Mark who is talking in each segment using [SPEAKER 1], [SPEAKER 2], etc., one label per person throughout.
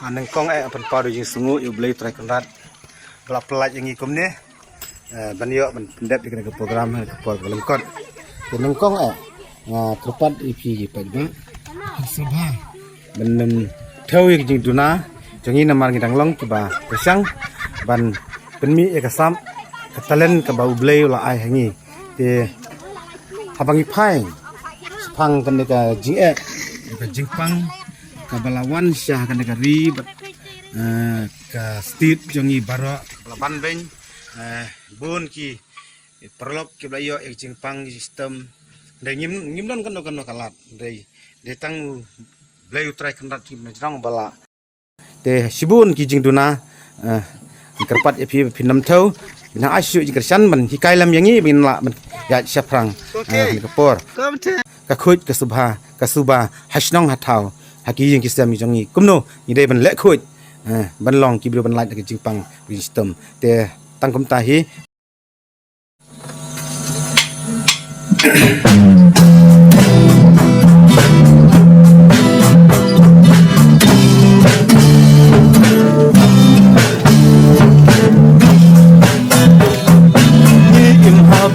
[SPEAKER 1] Aneng kong apan padu yang sungu yu beli try kendat belak pelat yang ikum ni ban yo ban pendep di program ke pol lengkot aneng kong terpat ipi pa ba sabha ban thau yang jing duna jangi namar ngidang long tiba pesang ban penmi ekasam katalen ka bau beli la ai hangi te habangi pai pang kan ka jing ka jing pang kabalawan syah kan negari ka stit jongi baro laban ben bun ki perlop ki blayo ek jingpang sistem de ngim don kan kalat de tang blayo try kan rat ki majrang bala de sibun ki jingduna kerpat epi pinam thau na asyu jingkersan man hikailam yangi bin la ya syafrang kapor ka khut ka subha hasnong hatau haki yang kisah mijongi kumno ni dai ban lek khut ban long ki ban light ke jingpang system te tangkum tahi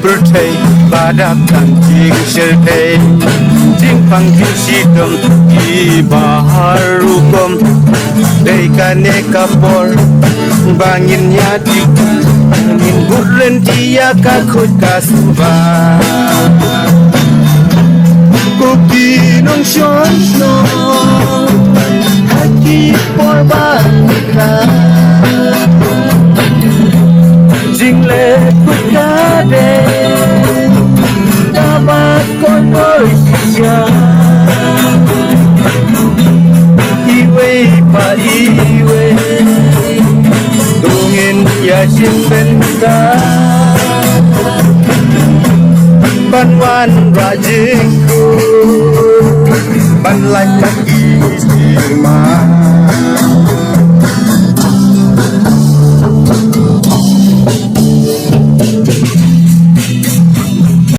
[SPEAKER 1] bertei badakan jing sertei jing panggil sidom di bahar hukum dekane kapor banginnya di angin bulan dia kakut kasuba kopi nong shon hati por bangka jing le kukade dapat kondoisia iwe pa iwe dongin ya simpenta banwan rajingku ban lagi ma